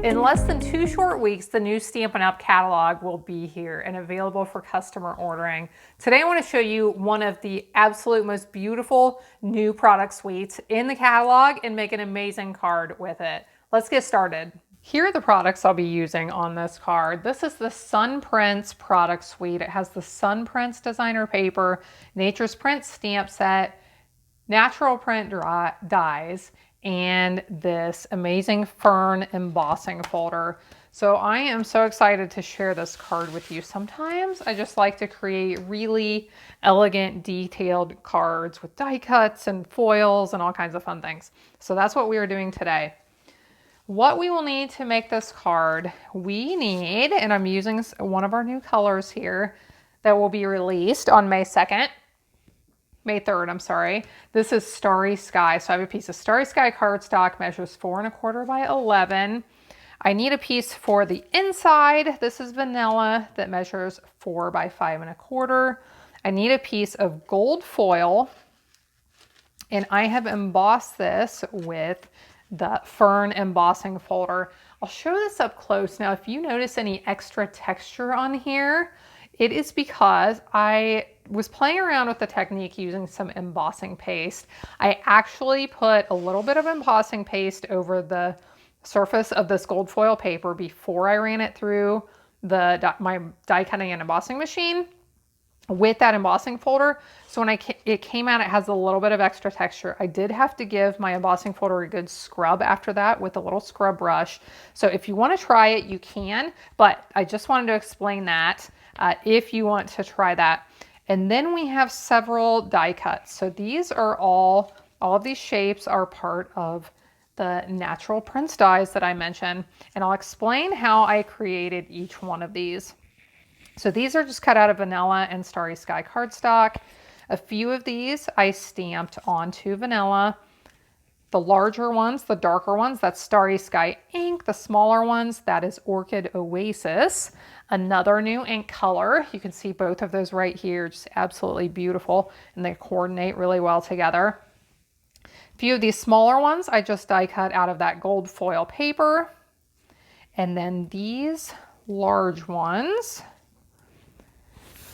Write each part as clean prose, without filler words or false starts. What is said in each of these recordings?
In less than 2 short weeks, the new Stampin' Up catalog will be here and available for customer ordering. Today I want to show you one of the absolute most beautiful new product suites in the catalog and make an amazing card with it. Let's get started. Here are the products I'll be using on this card. This is the Sun Prints product suite. It has the Sun Prints designer paper, Nature's Print stamp set, natural print dies, and this amazing fern embossing folder. So I am so excited to share this card with you. Sometimes I just like to create really elegant, detailed cards with die cuts and foils and all kinds of fun things. So that's what we are doing today. What we will need to make this card, we need, and I'm using one of our new colors here that will be released on May 3rd, I'm sorry. This is Starry Sky. So I have a piece of Starry Sky cardstock, measures 4 1/4 by 11. I need a piece for the inside. This is vanilla that measures 4 by 5 1/4. I need a piece of gold foil, and I have embossed this with the fern embossing folder. I'll show this up close. Now, if you notice any extra texture on here, it is because I was playing around with the technique using some embossing paste. I actually put a little bit of embossing paste over the surface of this gold foil paper before I ran it through my die cutting and embossing machine with that embossing folder. So when it came out, it has a little bit of extra texture. I did have to give my embossing folder a good scrub after that with a little scrub brush. So if you want to try it, you can, but I just wanted to explain that if you want to try that. And then we have several die cuts. So these are all of these shapes are part of the natural prints dies that I mentioned. And I'll explain how I created each one of these. So these are just cut out of vanilla and Starry Sky cardstock. A few of these I stamped onto vanilla. The larger ones, the darker ones, that's Starry Sky ink. The smaller ones, that is Orchid Oasis. Another new ink color. You can see both of those right here, just absolutely beautiful, and they coordinate really well together. A few of these smaller ones I just die cut out of that gold foil paper. And then these large ones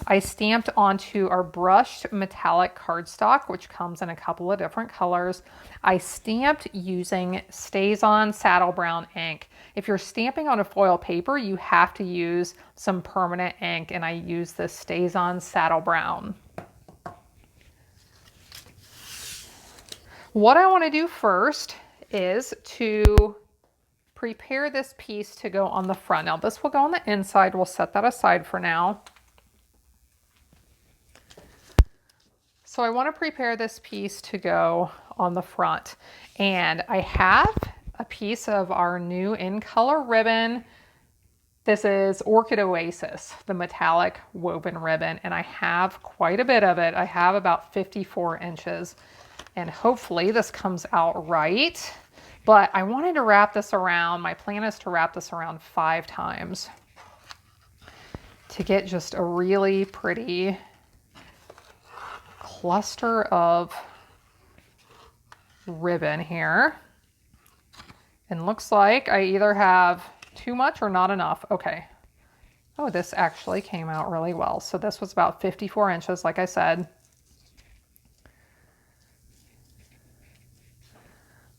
I stamped onto our brushed metallic cardstock, which comes in a couple of different colors. I stamped using StazOn Saddle Brown ink. If you're stamping on a foil paper, you have to use some permanent ink, and I use this StazOn Saddle Brown. What I want to do first is to prepare this piece to go on the front. Now this will go on the inside. We'll set that aside for now. So I want to prepare this piece to go on the front, and I have a piece of our new in color ribbon. This is Orchid Oasis, the metallic woven ribbon, and I have quite a bit of it. I have about 54 inches, and hopefully this comes out right. But I wanted to wrap this around. My plan is to wrap this around 5 times to get just a really pretty cluster of ribbon here. And looks like I either have too much or not enough. Okay. Oh, this actually came out really well. So this was about 54 inches, like I said.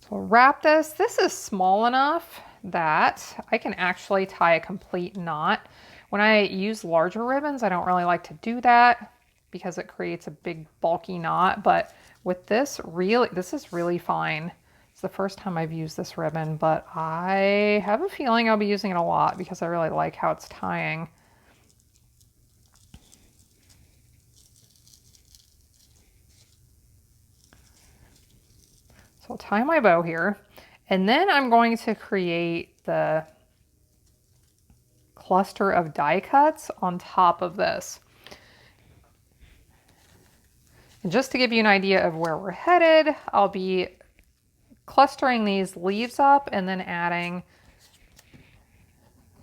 So we'll wrap this. This is small enough that I can actually tie a complete knot. When I use larger ribbons, I don't really like to do that because it creates a big bulky knot, but with this, this is really fine. It's the first time I've used this ribbon, but I have a feeling I'll be using it a lot because I really like how it's tying. So I'll tie my bow here, and then I'm going to create the cluster of die cuts on top of this. And just to give you an idea of where we're headed, I'll be clustering these leaves up and then adding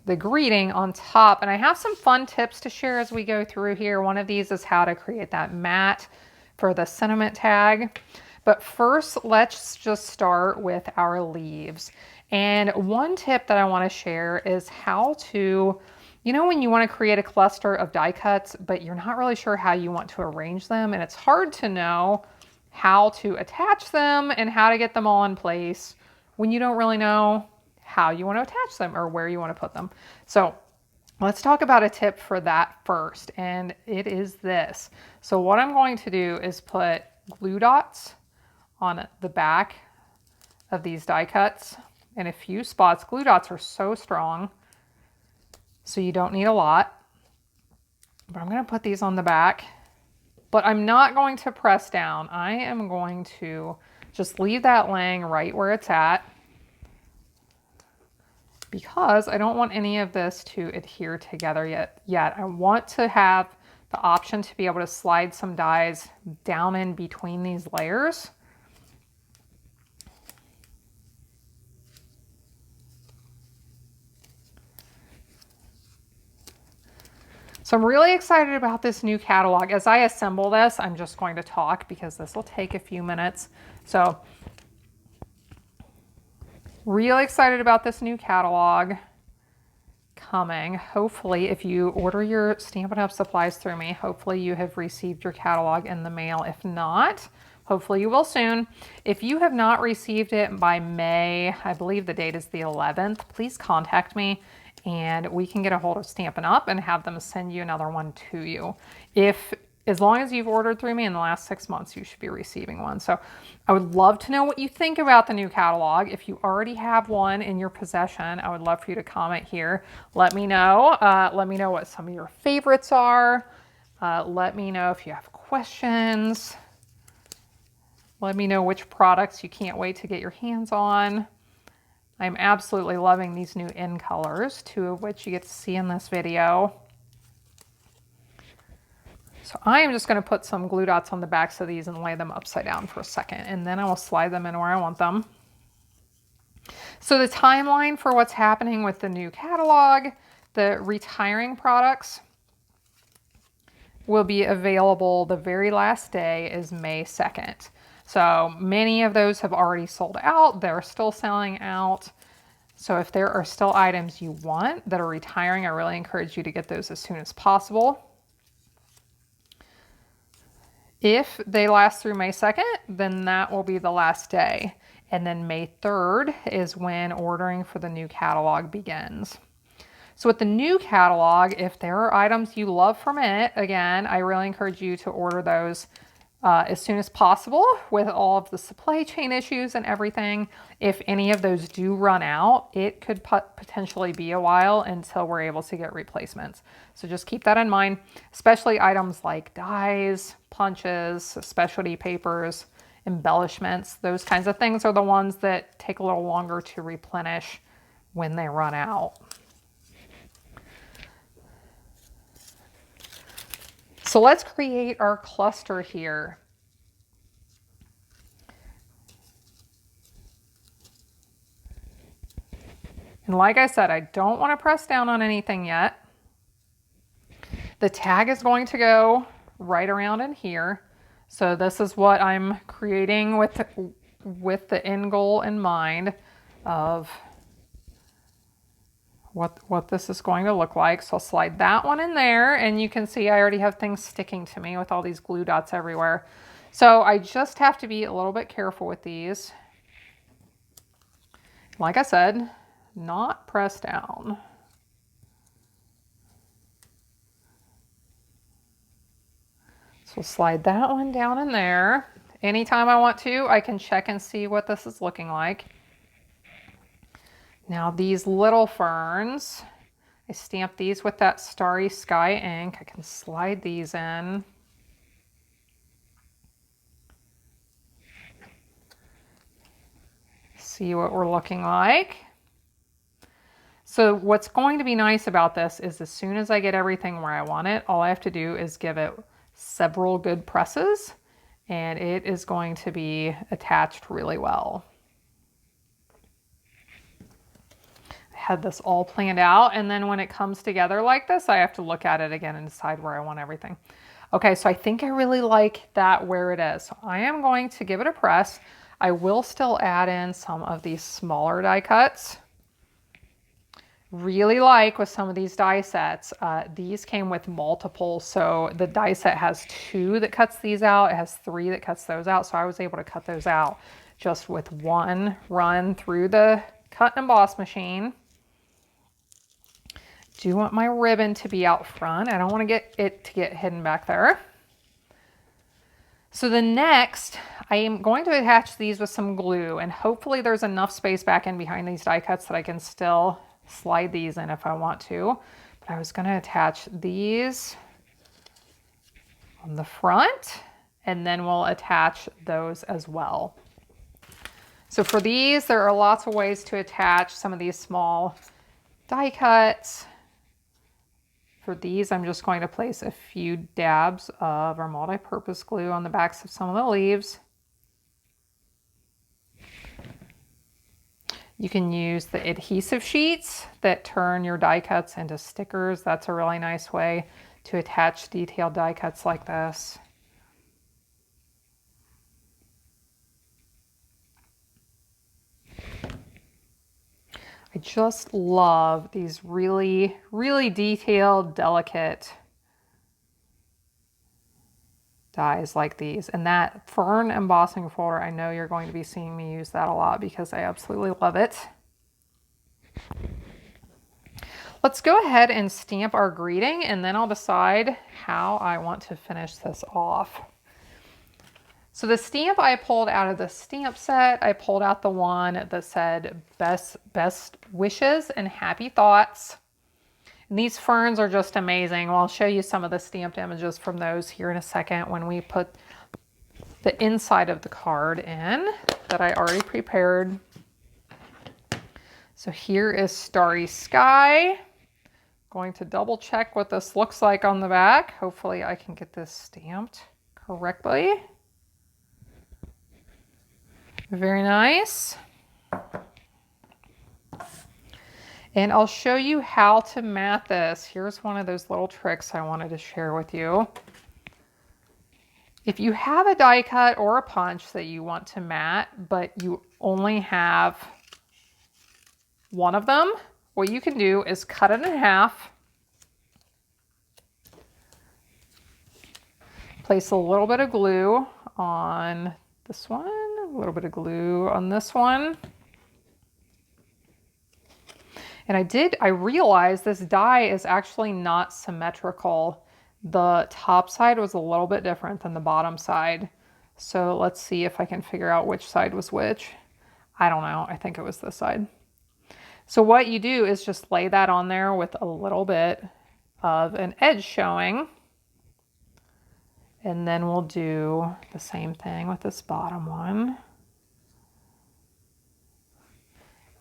the greeting on top. And I have some fun tips to share as we go through here. One of these is how to create that mat for the sentiment tag. But first, let's just start with our leaves. And one tip that I want to share is how to, you know, when you want to create a cluster of die cuts, but you're not really sure how you want to arrange them, and it's hard to know how to attach them and how to get them all in place when you don't really know how you want to attach them or where you want to put them. So let's talk about a tip for that first, and it is this. So what I'm going to do is put glue dots on the back of these die cuts in a few spots. Glue dots are so strong, so you don't need a lot. But I'm going to put these on the back, but I'm not going to press down. I am going to just leave that laying right where it's at, because I don't want any of this to adhere together yet. I want to have the option to be able to slide some dies down in between these layers. So I'm really excited about this new catalog. As I assemble this, I'm just going to talk because this will take a few minutes. So really excited about this new catalog coming. Hopefully, if you order your Stampin' Up! Supplies through me, hopefully you have received your catalog in the mail. If not, hopefully you will soon. If you have not received it by May, I believe the date is the 11th, please contact me and we can get a hold of Stampin' Up! And have them send you another one to you. As long as you've ordered through me in the last 6 months, you should be receiving one. So I would love to know what you think about the new catalog. If you already have one in your possession, I would love for you to comment here. Let me know. Let me know what some of your favorites are. Let me know if you have questions. Let me know which products you can't wait to get your hands on. I'm absolutely loving these new in colors, 2 of which you get to see in this video. So I am just going to put some glue dots on the backs of these and lay them upside down for a second, and then I will slide them in where I want them. So the timeline for what's happening with the new catalog, the retiring products will be available. The very last day is May 2nd. So many of those have already sold out. They're still selling out. So if there are still items you want that are retiring, I really encourage you to get those as soon as possible. If they last through May 2nd, then that will be the last day. And then May 3rd is when ordering for the new catalog begins. So with the new catalog, if there are items you love from it, again, I really encourage you to order those as soon as possible with all of the supply chain issues and everything. If any of those do run out, it could potentially be a while until we're able to get replacements. So just keep that in mind, especially items like dies, punches, specialty papers, embellishments. Those kinds of things are the ones that take a little longer to replenish when they run out. So let's create our cluster here. And like I said, I don't want to press down on anything yet. The tag is going to go right around in here. So this is what I'm creating with the end goal in mind of what this is going to look like. So I'll slide that one in there, and you can see I already have things sticking to me with all these glue dots everywhere. So I just have to be a little bit careful with these. Like I said, not press down. So slide that one down in there. Anytime I want to, I can check and see what this is looking like. Now these little ferns, I stamped these with that Starry Sky ink. I can slide these in. See what we're looking like. So what's going to be nice about this is as soon as I get everything where I want it, all I have to do is give it several good presses and it is going to be attached really well. Had this all planned out, and then when it comes together like this, I have to look at it again and decide where I want everything. Okay, so I think I really like that where it is. So I am going to give it a press. I will still add in some of these smaller die cuts. Really like with some of these die sets, these came with multiple. So the die set has 2 that cuts these out. It has 3 that cuts those out. So I was able to cut those out just with one run through the cut and emboss machine. Do want my ribbon to be out front. I don't want to get it to get hidden back there. So the next, I am going to attach these with some glue, and hopefully there's enough space back in behind these die cuts that I can still slide these in if I want to. But I was going to attach these on the front, and then we'll attach those as well. So for these, there are lots of ways to attach some of these small die cuts. For these, I'm just going to place a few dabs of our multi-purpose glue on the backs of some of the leaves. You can use the adhesive sheets that turn your die cuts into stickers. That's a really nice way to attach detailed die cuts like this. I just love these really, really detailed, delicate dies like these. And that fern embossing folder, I know you're going to be seeing me use that a lot because I absolutely love it. Let's go ahead and stamp our greeting, and then I'll decide how I want to finish this off. So the stamp I pulled out of the stamp set, I pulled out the one that said best wishes and happy thoughts. And these ferns are just amazing. Well, I'll show you some of the stamped images from those here in a second when we put the inside of the card in that I already prepared. So here is Starry Sky. Going to double check what this looks like on the back. Hopefully I can get this stamped correctly. Very nice. And I'll show you how to mat this. Here's one of those little tricks I wanted to share with you. If you have a die cut or a punch that you want to mat, but you only have one of them, what you can do is cut it in half, place a little bit of glue on this one, a little bit of glue on this one. And I realized this die is actually not symmetrical. The top side was a little bit different than the bottom side. So let's see if I can figure out which side was which. I don't know, I think it was this side. So what you do is just lay that on there with a little bit of an edge showing. And then we'll do the same thing with this bottom one.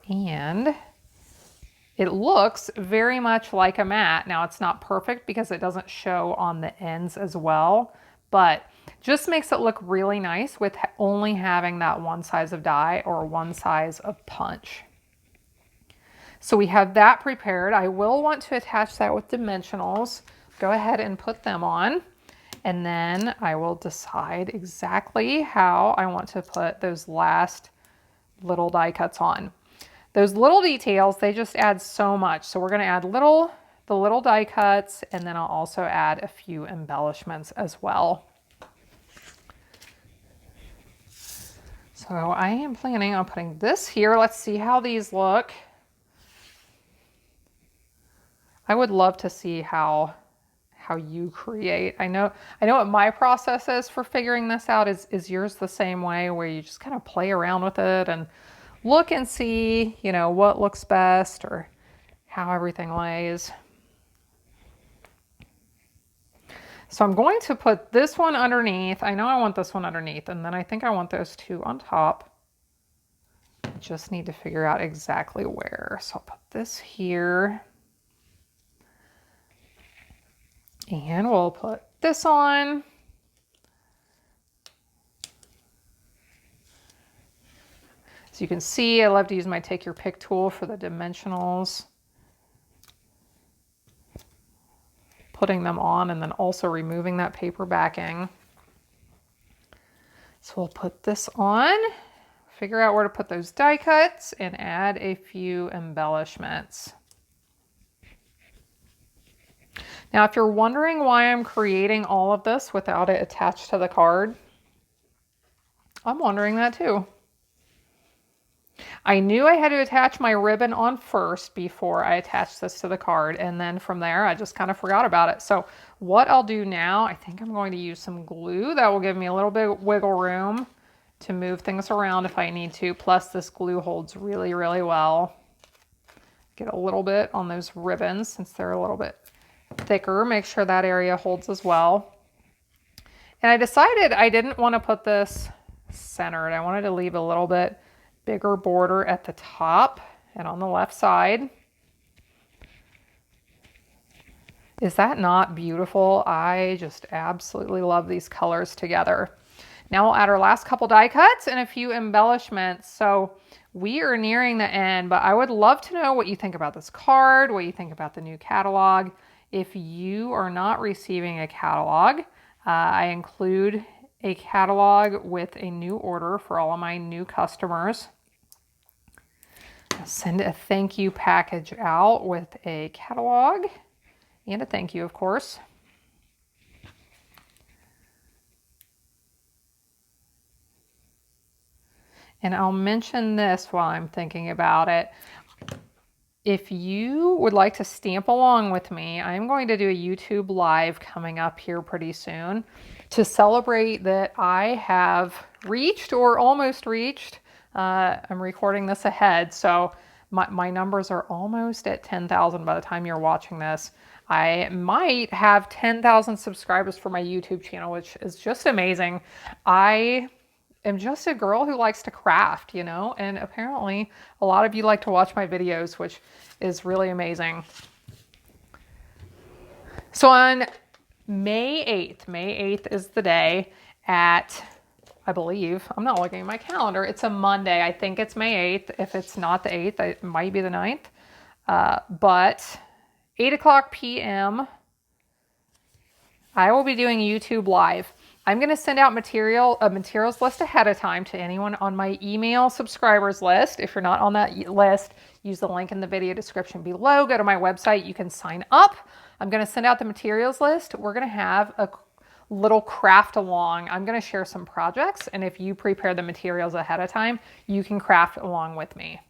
And it looks very much like a mat. Now it's not perfect because it doesn't show on the ends as well, but just makes it look really nice with only having that one size of die or one size of punch. So we have that prepared. I will want to attach that with dimensionals. Go ahead and put them on, and then I will decide exactly how I want to put those last little die cuts on. Those little details, they just add so much. So we're going to add the little die cuts, and then I'll also add a few embellishments as well. So I am planning on putting this here. Let's see how these look. I would love to see how you create. I know what my process is for figuring this out. Is yours the same way, where you just kind of play around with it and look and see, you know, what looks best or how everything lays. So I'm going to put this one underneath. I know I want this one underneath, and then I think I want those two on top. I just need to figure out exactly where. So I'll put this here. And we'll put this on. So you can see, I love to use my Take Your Pick tool for the dimensionals. Putting them on and then also removing that paper backing. So we'll put this on. figure out where to put those die cuts and add a few embellishments. Now, if you're wondering why I'm creating all of this without it attached to the card, I'm wondering that too. I knew I had to attach my ribbon on first before I attached this to the card, and then from there I just kind of forgot about it. So what I'll do now, I think I'm going to use some glue that will give me a little bit of wiggle room to move things around if I need to. Plus this glue holds really, really well. Get a little bit on those ribbons since they're a little bit thicker. Make sure that area holds as well. And I decided I didn't want to put this centered. I wanted to leave a little bit bigger border at the top and on the left side. Is that not beautiful? I just absolutely love these colors together. Now we'll add our last couple die cuts and a few embellishments. So we are nearing the end, but I would love to know what you think about this card, what you think about the new catalog. If you are not receiving a catalog, I include a catalog with a new order for all of my new customers. I'll send a thank you package out with a catalog and a thank you, of course. And I'll mention this while I'm thinking about it. If you would like to stamp along with me, I'm going to do a YouTube live coming up here pretty soon to celebrate that I have reached or almost reached. I'm recording this ahead, so my numbers are almost at 10,000 by the time you're watching this. I might have 10,000 subscribers for my YouTube channel, which is just amazing. I am just a girl who likes to craft, you know, and apparently a lot of you like to watch my videos, which is really amazing. So on May 8th is the day at, I believe, I'm not looking at my calendar, it's a Monday. I think it's May 8th. If it's not the 8th, it might be the 9th. But 8:00 p.m., I will be doing YouTube Live. I'm going to send out a materials list ahead of time to anyone on my email subscribers list. If you're not on that list, use the link in the video description below. Go to my website. You can sign up. I'm going to send out the materials list. We're going to have a little craft along. I'm going to share some projects, and if you prepare the materials ahead of time, you can craft along with me.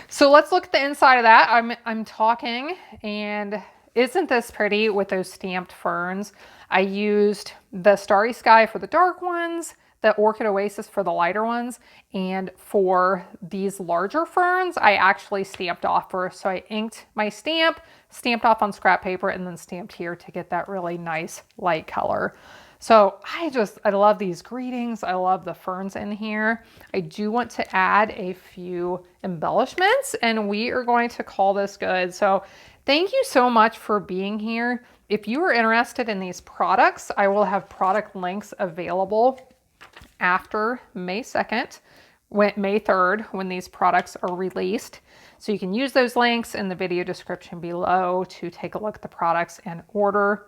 So let's look at the inside of that. I'm talking, and isn't this pretty with those stamped ferns? I used the Starry Sky for the dark ones, the Orchid Oasis for the lighter ones, and for these larger ferns, I actually stamped off first. So I inked my stamp, stamped off on scrap paper, and then stamped here to get that really nice light color. So I love these greetings. I love the ferns in here. I do want to add a few embellishments, and we are going to call this good. So thank you so much for being here. If you are interested in these products, I will have product links available after May 2nd, May 3rd, when these products are released. So you can use those links in the video description below to take a look at the products and order.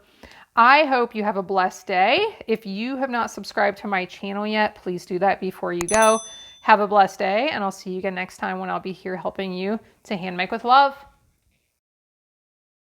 I hope you have a blessed day. If you have not subscribed to my channel yet, please do that before you go. Have a blessed day, and I'll see you again next time when I'll be here helping you to hand make with love.